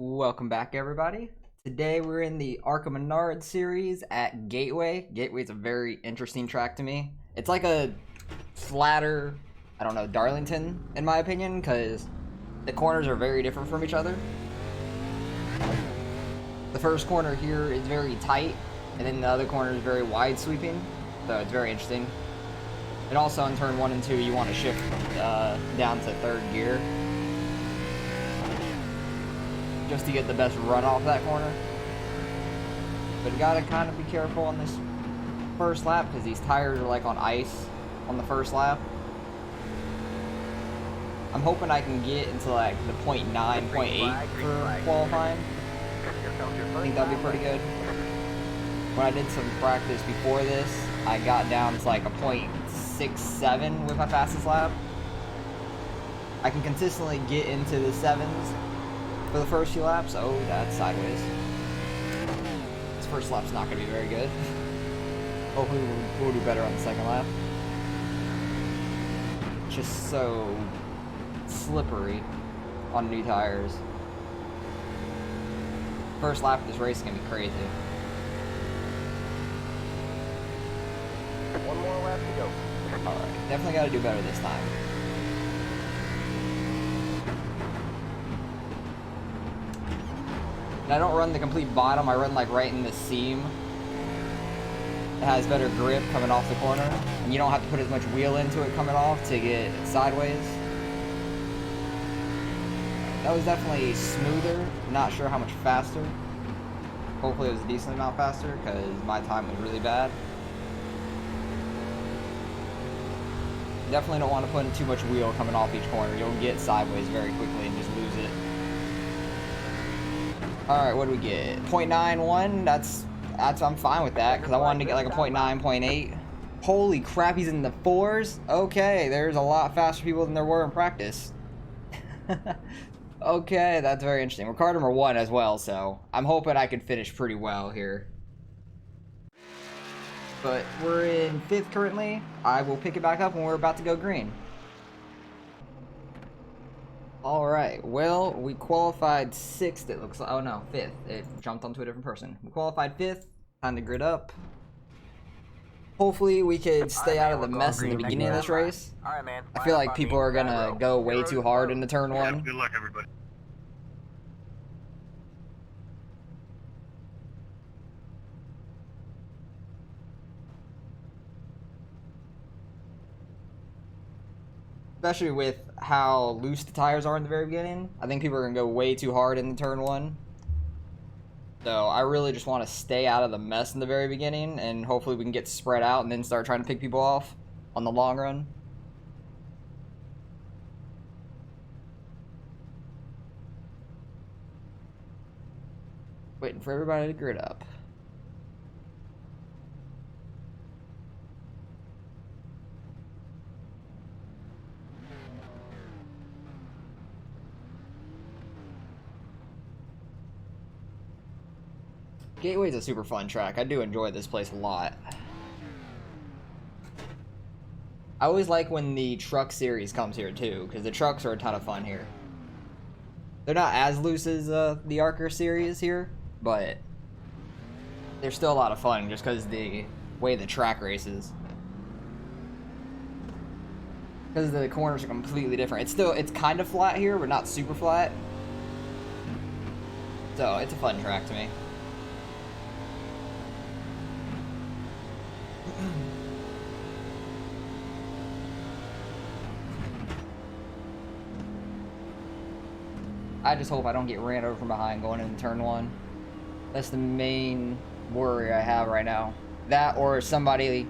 Welcome back, everybody. Today we're in the Arca Menards series at Gateway. Gateway's a very interesting track to me. It's like a flatter, I don't know, Darlington, in my opinion, because the corners are very different from each other. The first corner here is very tight, and then the other corner is very wide sweeping, so it's very interesting. And also in turn 1 and 2, you want to shift down to third gear, just to get the best run off that corner. But you gotta kind of be careful on this first lap because these tires are like on ice on the first lap. I'm hoping I can get into like the 0.9, 0.8 for qualifying. I think that'd be pretty good. When I did some practice before this, I got down to like a 0.67 with my fastest lap. I can consistently get into the 7s for the first few laps. Oh, that's sideways. This first lap's not going to be very good. Hopefully we'll do better on the second lap. Just so slippery on new tires. First lap of this race is going to be crazy. One more lap to go. Alright, definitely got to do better this time. And I don't run the complete bottom, I run like right in the seam. It has better grip coming off the corner, and you don't have to put as much wheel into it coming off to get sideways. That was definitely smoother, not sure how much faster. Hopefully it was a decent amount faster, because my time was really bad. Definitely don't want to put in too much wheel coming off each corner. You'll get sideways very quickly and just lose it. Alright, what do we get? 0.91, that's I'm fine with that, because I wanted to get like a 0.9, 0.8. Holy crap, he's in the 4s? Okay, there's a lot faster people than there were in practice. Okay, that's very interesting. We're car number 1 as well, so I'm hoping I can finish pretty well here. But we're in 5th currently. I will pick it back up when we're about to go green. Alright, well, we qualified 6th, it looks like. Oh no, 5th. It jumped onto a different person. We qualified 5th. Time to grid up. Hopefully we could stay out of the mess in the beginning of this race. Alright, man. I feel like people are gonna go way too hard into turn 1. Good luck, everybody. Especially with how loose the tires are in the very beginning. I think people are going to go way too hard in the turn 1. So I really just want to stay out of the mess in the very beginning, and hopefully we can get spread out and then start trying to pick people off on the long run. Waiting for everybody to grid up. Gateway's a super fun track. I do enjoy this place a lot. I always like when the truck series comes here too, because the trucks are a ton of fun here. They're not as loose as the Arca series here, but they're still a lot of fun just because the way the track races. Because the corners are completely different. It's kind of flat here, but not super flat. So it's a fun track to me. I just hope I don't get ran over from behind going into turn 1. That's the main worry I have right now. That or somebody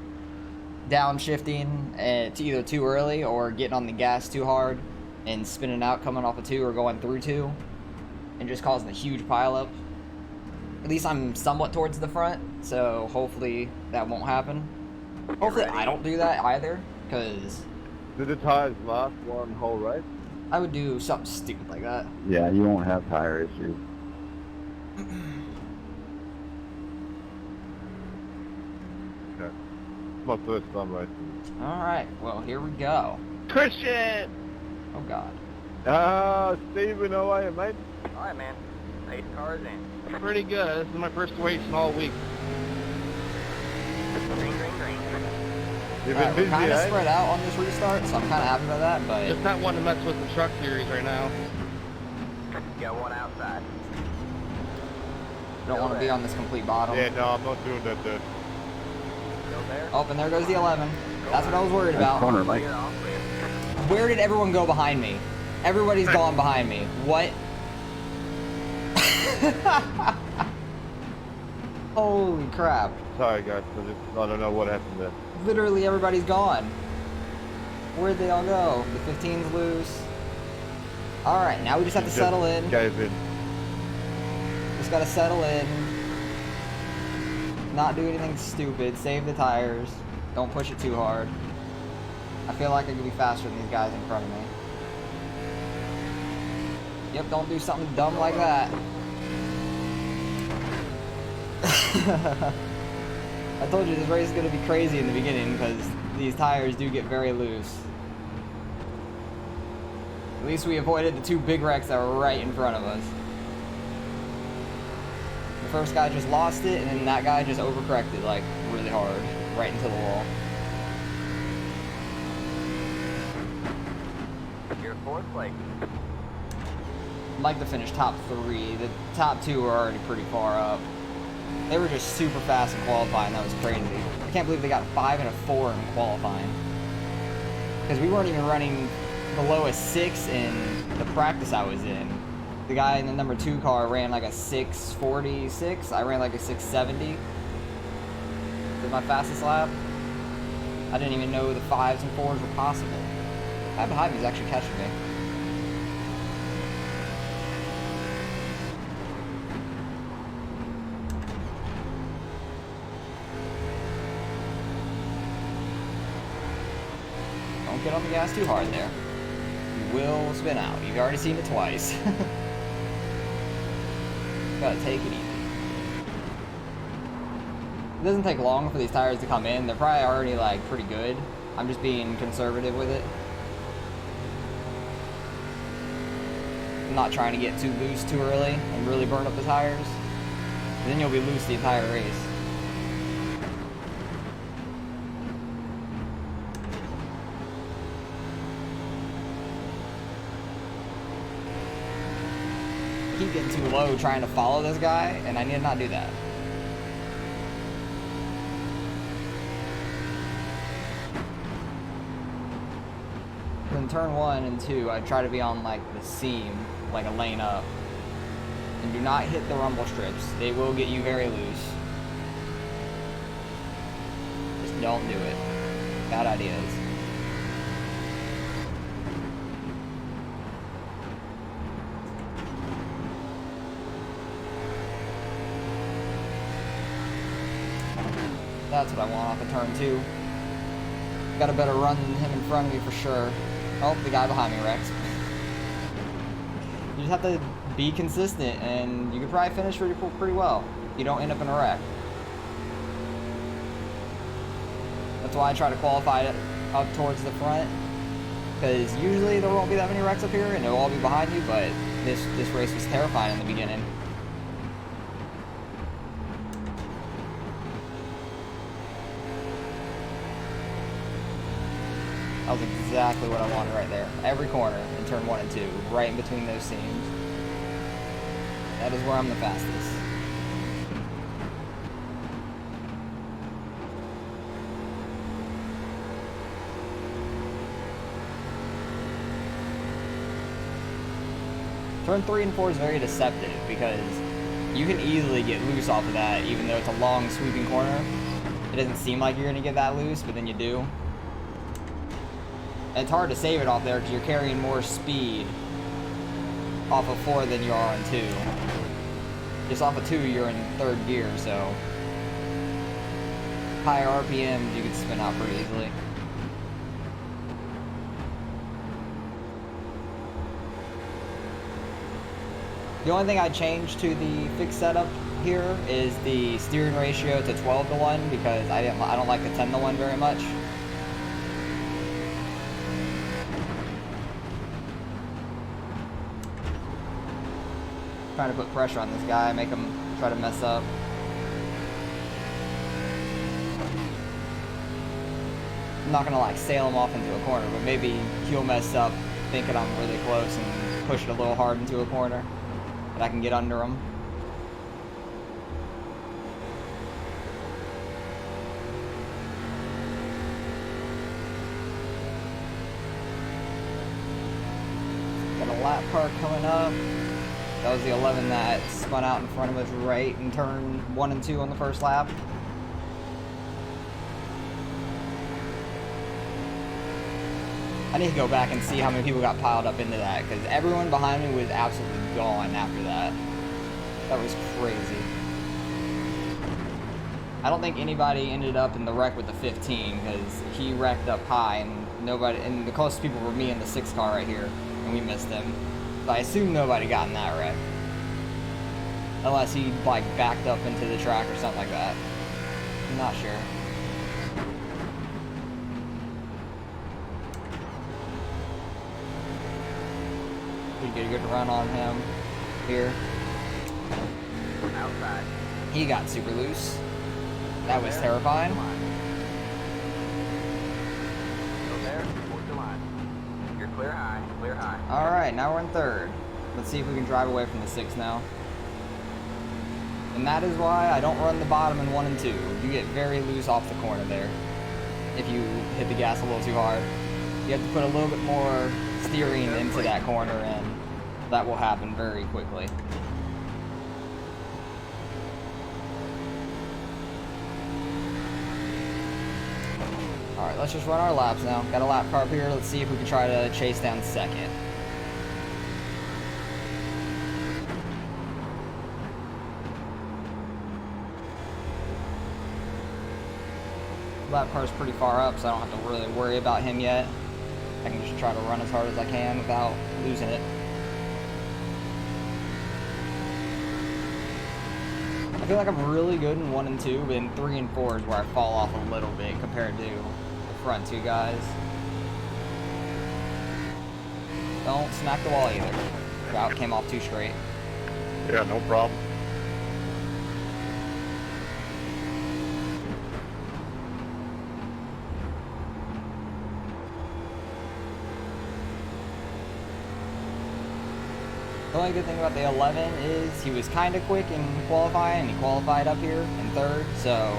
downshifting to either too early or getting on the gas too hard and spinning out coming off of 2 or going through 2 and just causing a huge pileup. At least I'm somewhat towards the front, so hopefully that won't happen. Hopefully I don't do that either, because... Did the tires last one whole race? I would do something stupid like that. Yeah, you won't have tire issues. Okay. My first time racing. Alright, well, here we go. Christian! Oh, God. Steven, how are you, mate? Alright, man. pace cars in. Pretty good. This is my first race in all week. Green, green, green. You've Alright, been we're busy, kind of eh? spread out on this restart, so I'm kind of happy about that, but... Just not one to mess with the truck series right now. Got one outside. Don't want to be on this complete bottom. Yeah, no, I'm not doing that, dude. Still there? Oh, and there goes the 11. That's what I was worried about. Corner, Mike. Clear, all clear. Where did everyone go behind me? Everybody's gone behind me. What? Holy crap. Sorry, guys. I don't know what happened there. Literally everybody's gone. Where'd they all go? The 15's loose. Alright, now we just have to settle in. Gave in. Just gotta settle in. Not do anything stupid. Save the tires. Don't push it too hard. I feel like I could be faster than these guys in front of me. Yep, don't do something dumb like that. I told you this race is going to be crazy in the beginning because these tires do get very loose. At least we avoided the two big wrecks that were right in front of us. The first guy just lost it, and then that guy just overcorrected like really hard, right into the wall. You're fourth place. I'd like to finish top 3. The top 2 are already pretty far up. They were just super fast in qualifying. That was crazy. I can't believe they got 5 and a 4 in qualifying. Because we weren't even running below a 6 in the practice I was in. The guy in the number 2 car ran like a 6:46. I ran like a 6:70. Did my fastest lap. I didn't even know the 5s and 4s were possible. The guy behind me is actually catching me. Don't get on the gas too hard there. You will spin out. You've already seen it twice. Gotta take it easy. It doesn't take long for these tires to come in. They're probably already like pretty good. I'm just being conservative with it. I'm not trying to get too loose too early and really burn up the tires. And then you'll be loose the entire race. I keep getting too low trying to follow this guy, and I need to not do that. In turn 1 and 2, I try to be on like the seam, like a lane up. And do not hit the rumble strips. They will get you very loose. Just don't do it. Bad ideas. That's what I want off of turn 2. Got a better run than him in front of me for sure. Oh, the guy behind me wrecked. You just have to be consistent, and you can probably finish pretty well if you don't end up in a wreck. That's why I try to qualify it up towards the front, because usually there won't be that many wrecks up here, and they'll all be behind you, but this race was terrifying in the beginning. That was exactly what I wanted right there. Every corner in turn 1 and 2, right in between those seams. That is where I'm the fastest. Turn 3 and 4 is very deceptive because you can easily get loose off of that, even though it's a long sweeping corner. It doesn't seem like you're going to get that loose, but then you do. And it's hard to save it off there because you're carrying more speed off of 4 than you are on 2. Just off of 2, you're in 3rd gear, so higher RPMs, you can spin out pretty easily. The only thing I changed to the fixed setup here is the steering ratio to 12:1 because I don't like the 10:1 very much. trying to put pressure on this guy, make him try to mess up. I'm not gonna like sail him off into a corner, but maybe he'll mess up thinking I'm really close and push it a little hard into a corner, and I can get under him. Got a lap car coming up. That was the 11 that spun out in front of us right in turn 1 and 2 on the first lap. I need to go back and see how many people got piled up into that, because everyone behind me was absolutely gone after that. That was crazy. I don't think anybody ended up in the wreck with the 15, because he wrecked up high, and the closest people were me and the 6 car right here, and we missed him. So I assume nobody got in that wreck. Unless he, like, backed up into the track or something like that. I'm not sure. We get a good run on him here. Outside. He got super loose. That was terrifying. Go there, towards the line. You're clear high, clear high. Alright, now we're in third. Let's see if we can drive away from the 6 now. And that is why I don't run the bottom in 1 and 2. You get very loose off the corner there if you hit the gas a little too hard. You have to put a little bit more steering into that corner, and that will happen very quickly. Alright, let's just run our laps now. Got a lap car up here. Let's see if we can try to chase down second. Lap car's pretty far up, so I don't have to really worry about him yet. I can just try to run as hard as I can without losing it. I feel like I'm really good in 1 and 2, but in 3 and 4 is where I fall off a little bit compared to the front 2 guys. Don't smack the wall either. Route came off too straight. Yeah, no problem. The only good thing about the 11 is he was kind of quick in qualifying, and he qualified up here in third, so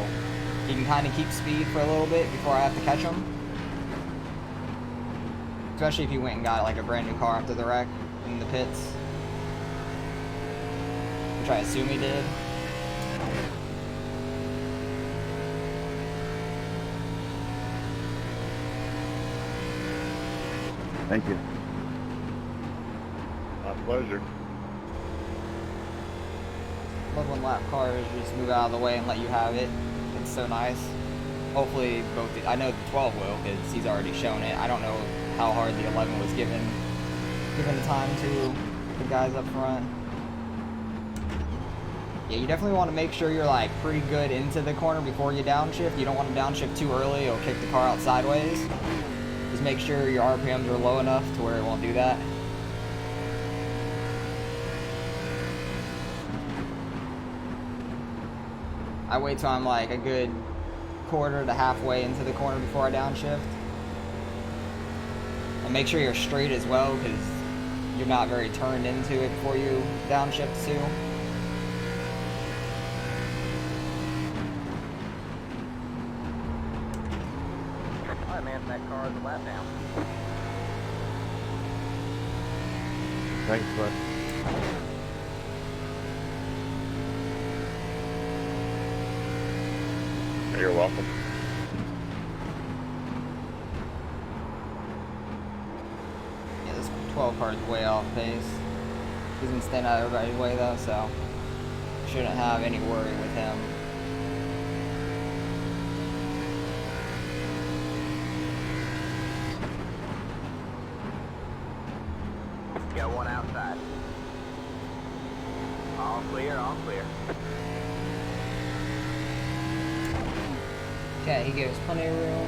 he can kind of keep speed for a little bit before I have to catch him. Especially if he went and got like a brand new car after the wreck in the pits, which I assume he did. Thank you. My pleasure. Love when lap cars just move out of the way and let you have it. It's so nice. Hopefully I know the 12 will, because he's already shown it. I don't know how hard the 11 was given the time to the guys up front. Yeah, you definitely want to make sure you're like pretty good into the corner before you downshift. You don't want to downshift too early, it'll kick the car out sideways. Just make sure your RPMs are low enough to where it won't do that. I wait till I'm like a good quarter to halfway into the corner before I downshift. And make sure you're straight as well, because you're not very turned into it before you downshift too. Alright man, that car is a lap down. Thanks, bud. You're welcome. Yeah, this 12 car is way off pace. He's been staying out of everybody's way though, so shouldn't have any worry with him. Got one outside. All clear, all clear. Okay, he gives plenty of room.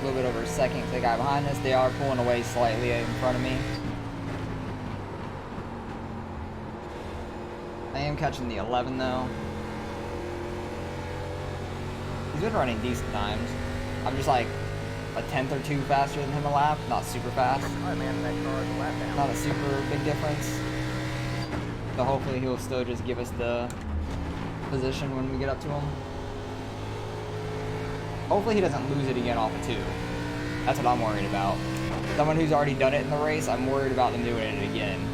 A little bit over a second to the guy behind us. They are pulling away slightly in front of me. I am catching the 11 though. He's been running decent times. I'm just like a tenth or two faster than him a lap, not super fast. Alright, man, that car is a lap down. Not a super big difference. So hopefully he'll still just give us the position when we get up to him. Hopefully he doesn't lose it again off of 2. That's what I'm worried about. Someone who's already done it in the race, I'm worried about them doing it again.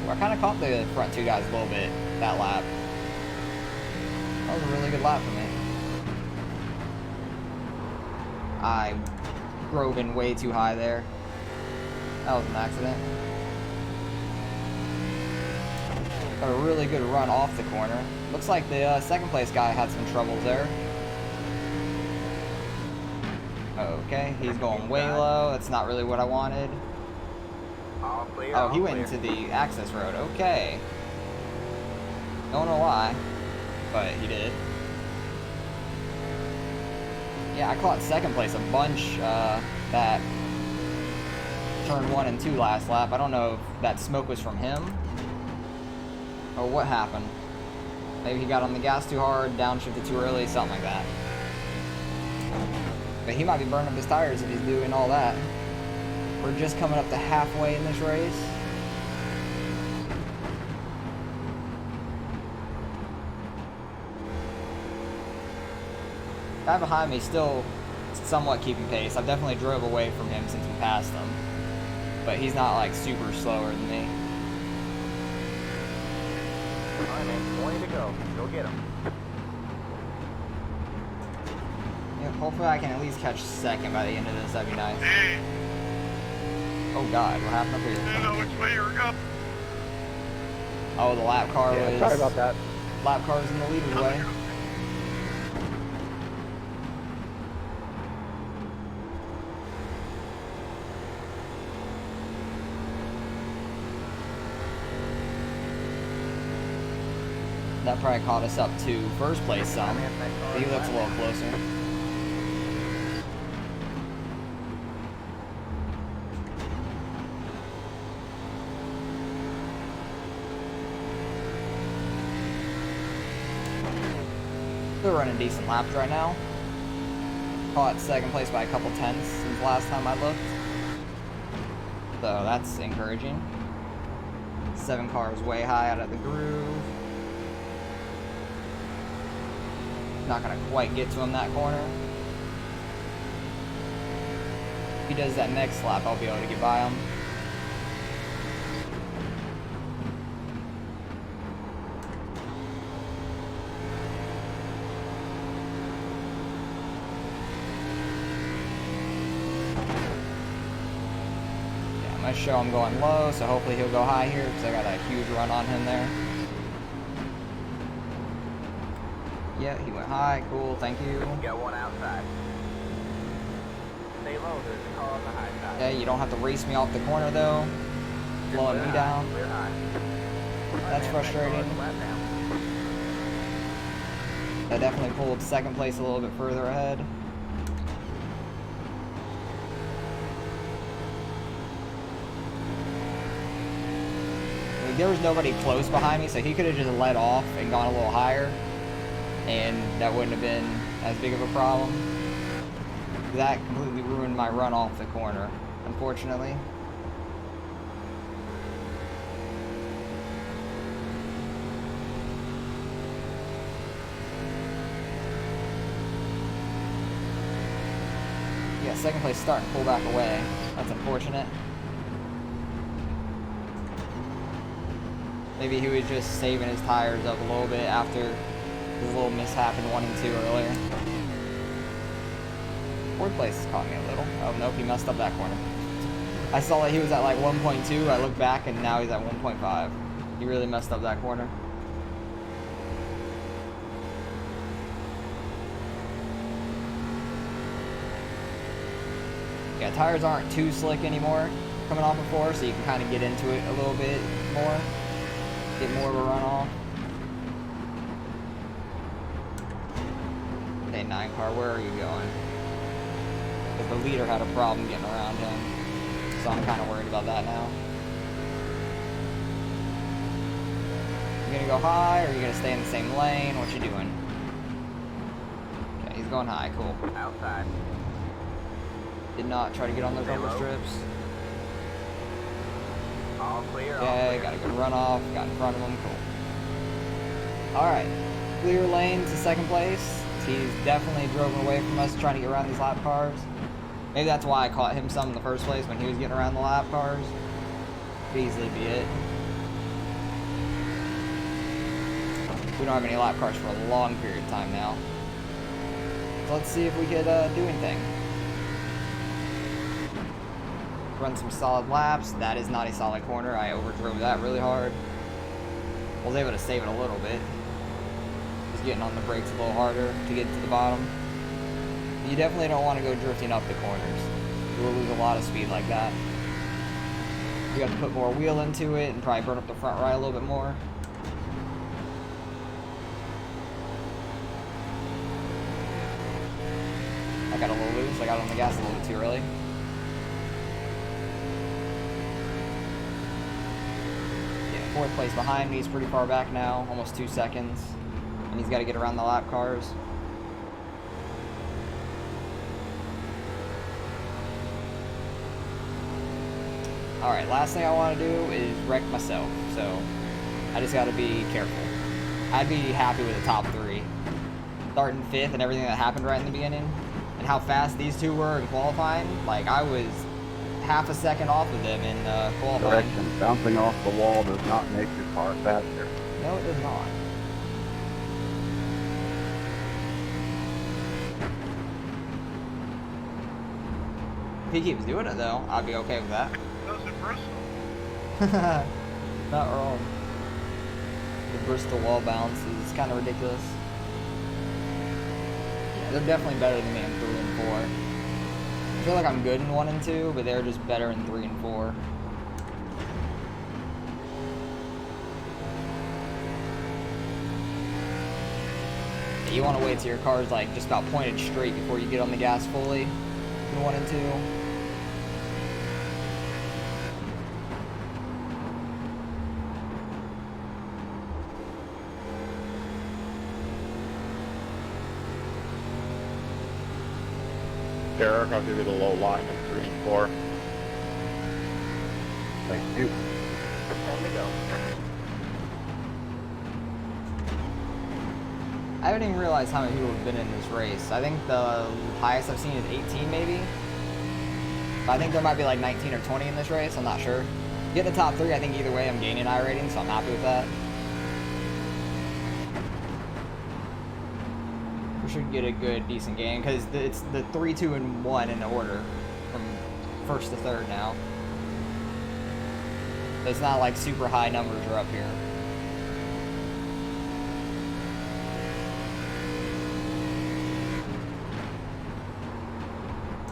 I kind of caught the front 2 guys a little bit that lap. That was a really good lap for me. I drove in way too high there. That was an accident. Got a really good run off the corner. Looks like the second place guy had some troubles there. Okay, he's going way low. That's not really what I wanted. All clear, Oh, all he went clear. into the access road. Okay. Don't know why, but he did. Yeah, I caught second place a bunch that turn 1 and 2 last lap. I don't know if that smoke was from him or what happened. Maybe he got on the gas too hard, downshifted too early, something like that. But he might be burning up his tires if he's doing all that. We're just coming up to halfway in this race. Guy behind me still somewhat keeping pace. I've definitely drove away from him since we passed him. But he's not like super slower than me. Alright, man, 20 to go. Go get him. Yeah, hopefully I can at least catch second by the end of this. That'd be nice. Oh god, what happened up here? I don't know which way you're up. Oh, the lap car was... Sorry about that. Lap car was in the leader's way. That probably caught us up to first place some. He looks a little closer. They're running decent laps right now. Caught second place by a couple tenths since last time I looked. So that's encouraging. 7 cars way high out of the groove. Not gonna quite get to him that corner. If he does that next lap, I'll be able to get by him. Yeah, I'm gonna show him going low, so hopefully he'll go high here because I got a huge run on him there. Yeah, he went high. Cool, thank you. Got one outside. Stay low, there's a car on the high side. Yeah, you don't have to race me off the corner though. Blowing me down. Clear high. That's frustrating. I definitely pulled second place a little bit further ahead. Like, there was nobody close behind me, so he could have just let off and gone a little higher, and that wouldn't have been as big of a problem. That completely ruined my run off the corner, unfortunately. Yeah, second place starting to pull back away. That's unfortunate. Maybe he was just saving his tires up a little bit after his little mishap in 1 and 2 earlier. Fourth place caught me a little. Oh, nope, he messed up that corner. I saw that he was at like 1.2. I looked back and now he's at 1.5. He really messed up that corner. Yeah, tires aren't too slick anymore coming off of 4, so you can kind of get into it a little bit more. Get more of a runoff. Okay, 9 car, where are you going? Because the leader had a problem getting around him. So I'm kind of worried about that now. You gonna go high, or are you gonna stay in the same lane? What you doing? Okay, he's going high, cool. Outside. Did not try to get on those rumble strips. All clear, all Okay, clear. got a good runoff, got in front of him, cool. Alright, clear lane to second place. He's definitely driven away from us trying to get around these lap cars. Maybe that's why I caught him some in the first place when he was getting around the lap cars. Could easily be it. We don't have any lap cars for a long period of time now. So let's see if we could do anything. Run some solid laps. That is not a solid corner. I overdrove that really hard. I was able to save it a little bit. Just getting on the brakes a little harder to get to the bottom. You definitely don't want to go drifting up the corners. You will lose a lot of speed like that. You have to put more wheel into it and probably burn up the front right a little bit more. I got a little loose. I got on the gas a little bit too early. Yeah, 4th place behind me. He's pretty far back now, almost 2 seconds. And he's got to get around the lap cars. Alright, last thing I want to do is wreck myself, so I just got to be careful. I'd be happy with the top 3. Starting 5th and everything that happened right in the beginning, and how fast these two were in qualifying, like I was half a second off of them in qualifying. Direction. Bouncing off the wall does not make your car faster. No, it does not. If he keeps doing it though, I'd be okay with that. Those in Bristol. Not wrong. The Bristol wall bounce is kind of ridiculous. Yeah, they're definitely better than me in 3 and 4. I feel like I'm good in 1 and 2, but they're just better in 3 and 4. Yeah, you want to wait till your car's like just about pointed straight before you get on the gas fully in 1 and 2. Derek, I'll give you the low line in 3 and 4. Thank you. Time to go. I haven't even realized how many people have been in this race. I think the highest I've seen is 18 maybe. I think there might be like 19 or 20 in this race, I'm not sure. Getting the top 3, I think either way I'm gaining iRating, so I'm happy with that. We should get a good, decent game, because it's the 3, 2, and 1 in order from 1st to 3rd now. So it's not like super high numbers are up here.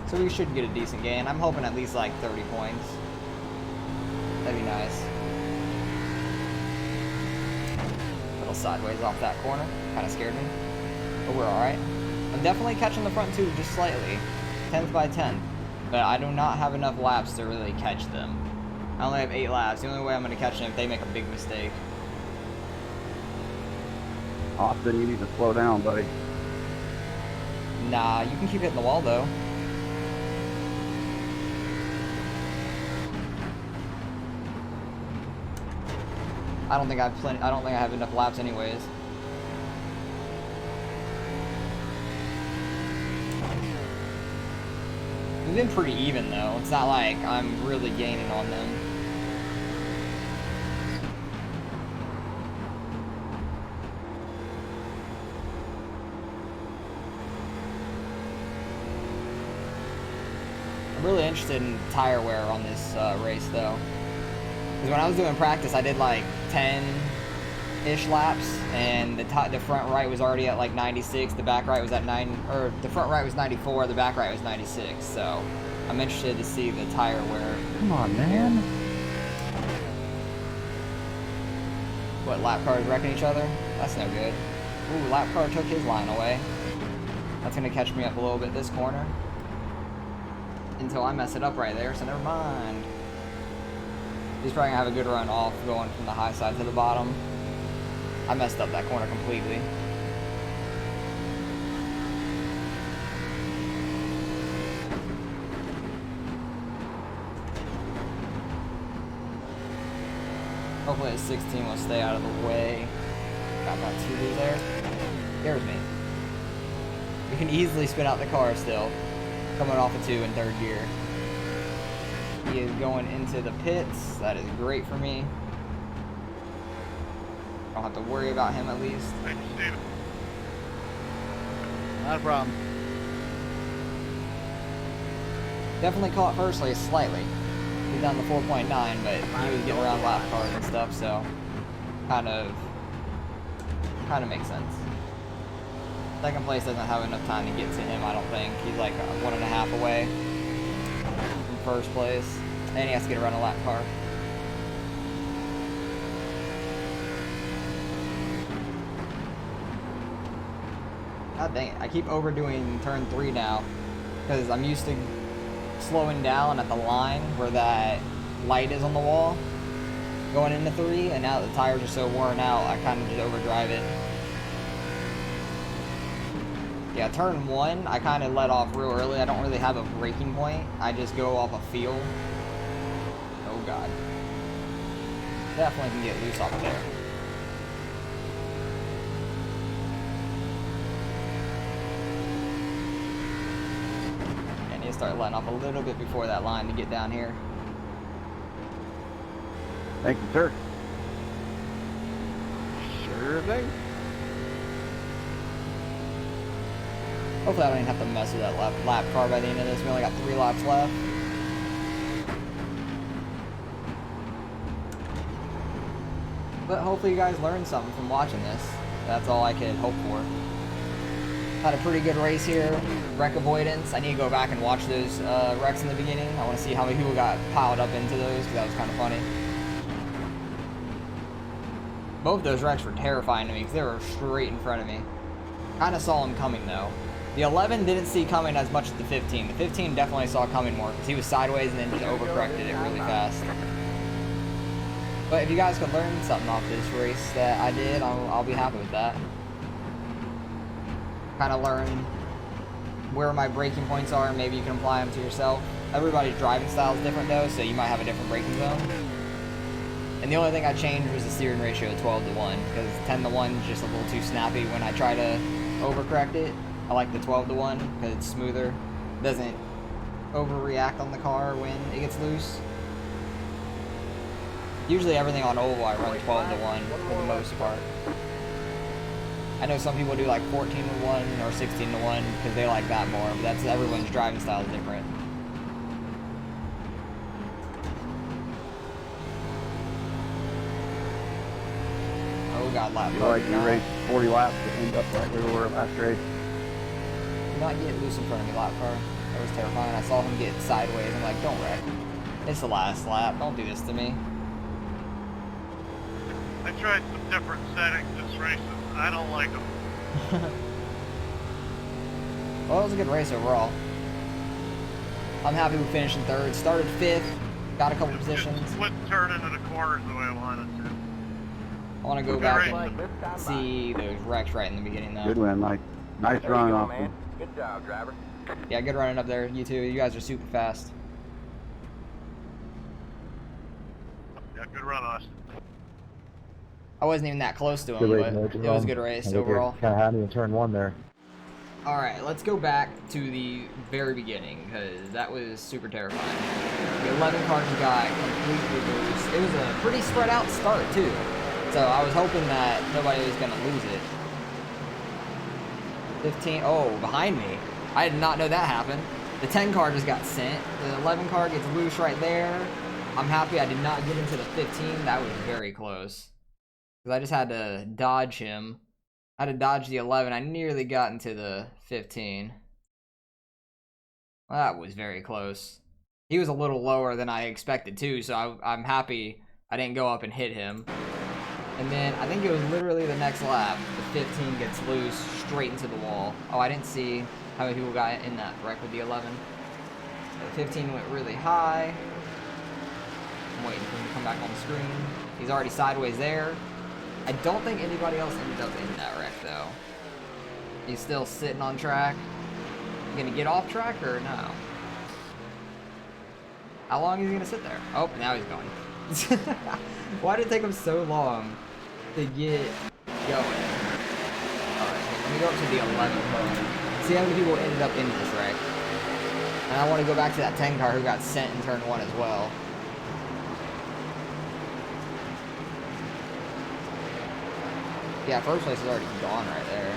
So we should get a decent game. I'm hoping at least like 30 points. That'd be nice. A little sideways off that corner. Kind of scared me. But we're alright. I'm definitely catching the front two just slightly. 10th by 10. But I do not have enough laps to really catch them. I only have 8 laps. The only way I'm going to catch them if they make a big mistake. Austin, you need to slow down, buddy. Nah, you can keep hitting the wall though. I don't think I have enough laps anyways. We've been pretty even though. It's not like I'm really gaining on them. I'm really interested in tire wear on this race though. Because when I was doing practice, I did like 10-ish laps, and the front right was already at like 96. The back right was at the front right was 94. The back right was 96. So I'm interested to see the tire wear. Come on, man. What, lap cars wrecking each other? That's no good. Ooh, lap car took his line away. That's gonna catch me up a little bit this corner. Until I mess it up right there, so never mind. He's probably gonna have a good run off going from the high side to the bottom. I messed up that corner completely. Hopefully a 16 will stay out of the way. Got about 2 there. Scares me. You can easily spin out the car still. Coming off a 2 in 3rd gear. He is going into the pits. That is great for me. I don't have to worry about him at least. Thank you, Steven. Not a problem. Definitely caught first place slightly. He's down to 4.9, but he was getting around lap cars and stuff, so kind of makes sense. 2nd place doesn't have enough time to get to him, I don't think. He's like 1.5 away from 1st place, and he has to get around a lap car. God dang it, I keep overdoing turn 3 now, because I'm used to slowing down at the line where that light is on the wall going into 3, and now that the tires are so worn out, I kind of just overdrive it. Yeah, turn 1, I kind of let off real early. I don't really have a braking point. I just go off a feel. Oh god. Definitely can get loose off of there. I need to start letting off a little bit before that line to get down here. Thank you, sir. Sure thing. Hopefully I don't even have to mess with that lap car by the end of this. We only got 3 laps left. But hopefully you guys learned something from watching this. That's all I could hope for. Had a pretty good race here. Wreck avoidance. I need to go back and watch those wrecks in the beginning. I want to see how many people got piled up into those, because that was kind of funny. Both those wrecks were terrifying to me, because they were straight in front of me. Kind of saw them coming, though. The 11 didn't see coming as much as the 15. The 15 definitely saw coming more, because he was sideways and then just overcorrected it really fast. But if you guys could learn something off this race that I did, I'll be happy with that. Kind of learn where my braking points are, and maybe you can apply them to yourself. Everybody's driving style is different though, so you might have a different braking zone. And the only thing I changed was the steering ratio 12-1, because 10-1 is just a little too snappy when I try to overcorrect it. I like the 12-1 because it's smoother. It doesn't overreact on the car when it gets loose. Usually everything on oval I run 12-1 for the most part. I know some people do like 14-1 or 16-1 because they like that more, but that's everyone's driving style is different. Oh god, lap You car. like you raced 40 laps to end up right where we were last race. Do not get loose in front of me, lap car. That was terrifying. I saw him get sideways. I'm like, don't wreck. It's the last lap. Don't do this to me. I tried some different settings this race, and I don't like them. Well, it was a good race overall. I'm happy we finished in 3rd. Started 5th. Got a couple positions. Just quit turning into the corners the way I wanted to. I want to go back and see those wrecks right in the beginning, though. Good win, Mike. Nice run, go, Austin. man. Good job, driver. Yeah, good running up there, you two. You guys are super fast. Yeah, good run, Austin. I wasn't even that close to him, Good race, but it was a good race overall. Kind of had me in turn 1 there. Alright, let's go back to the very beginning, because that was super terrifying. The 11 cars got completely loose. It was a pretty spread out start, too. So I was hoping that nobody was going to lose it. 15, oh, behind me. I did not know that happened. The 10 car just got sent. The 11 car gets loose right there. I'm happy I did not get into the 15. That was very close. Because I just had to dodge him. I had to dodge the 11. I nearly got into the 15. Well, that was very close. He was a little lower than I expected too, so I'm happy I didn't go up and hit him. And then I think it was literally the next lap. The 15 gets loose straight into the wall. Oh, I didn't see how many people got in that wreck with the 11. The 15 went really high. I'm waiting for him to come back on the screen. He's already sideways there. I don't think anybody else ended up in that wreck though. He's still sitting on track. Gonna get off track or no? How long is he gonna sit there? Oh, now he's going. Why did it take him so long to get going? Alright, let me go up to the 11 car. See how many people ended up in this wreck. And I want to go back to that 10 car who got sent in turn 1 as well. Yeah, first place is already gone right there.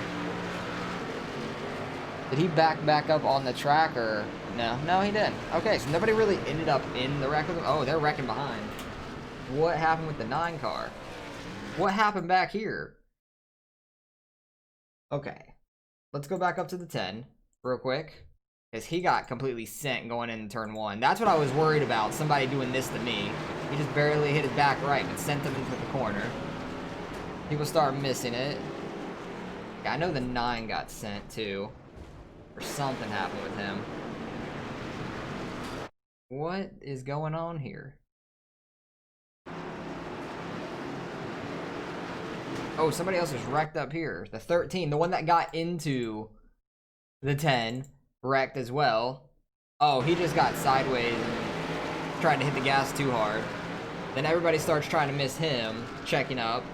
Did he back up on the track or no? No, he didn't. Okay, so nobody really ended up in the wreck with him. Oh, they're wrecking behind. What happened with the 9 car? What happened back here? Okay, let's go back up to the 10 real quick. Because he got completely sent going into turn 1. That's what I was worried about, somebody doing this to me. He just barely hit his back right, but sent him into the corner. People start missing it. Yeah, I know the 9 got sent too. Or something happened with him. What is going on here? Oh, somebody else is wrecked up here. The 13, the one that got into the 10, wrecked as well. Oh, he just got sideways and tried to hit the gas too hard. Then everybody starts trying to miss him, checking up.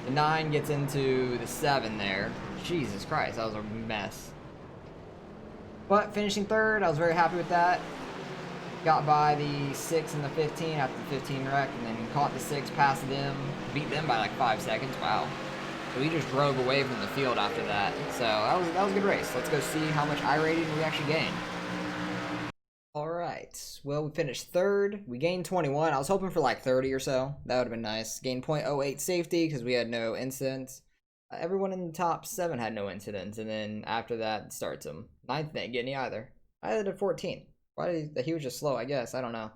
The 9 gets into the 7 there. Jesus Christ, that was a mess. But finishing third, I was very happy with that. Got by the 6 and the 15 after the 15 wreck, and then caught the 6, passed them, beat them by like 5 seconds. Wow. So we just drove away from the field after that. So that was a good race. Let's go see how much iRating we actually gained. Alright, well we finished third. We gained 21. I was hoping for like 30 or so. That would have been nice. Gained 0.08 safety because we had no incidents. Everyone in the top 7 had no incidents, and then after that starts them. 9th didn't get any either. I did 14. Why did he was just slow, I guess. I don't know.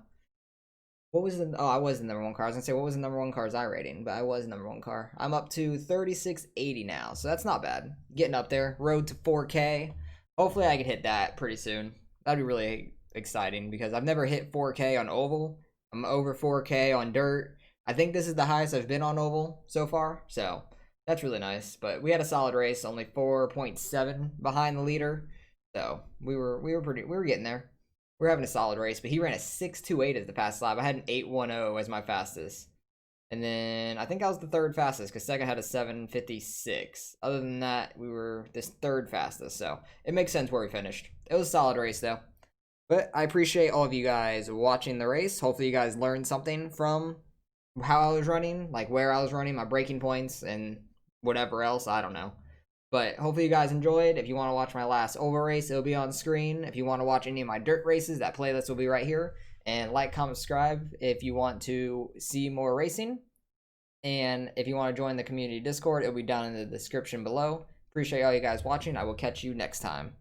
What was the... Oh, I was the number 1 car. I was going to say, what was the number 1 car's iRating? But I was the number 1 car. I'm up to 3680 now, so that's not bad. Getting up there. Road to 4K. Hopefully I can hit that pretty soon. That'd be really exciting, because I've never hit 4K on oval. I'm over 4K on dirt. I think this is the highest I've been on oval so far, so that's really nice. But we had a solid race, only 4.7 behind the leader. So we were getting there. We're having a solid race, but he ran a 6.28 as the past lap. I had an 8.10 as my fastest. And then I think I was the 3rd fastest, because second had a 7.56. Other than that, we were this 3rd fastest, so it makes sense where we finished. It was a solid race, though. But I appreciate all of you guys watching the race. Hopefully you guys learned something from how I was running, like where I was running, my braking points, and whatever else, I don't know. But hopefully you guys enjoyed. If you want to watch my last oval race, it'll be on screen. If you want to watch any of my dirt races, that playlist will be right here. And like, comment, subscribe if you want to see more racing. And if you want to join the community Discord, it'll be down in the description below. Appreciate all you guys watching. I will catch you next time.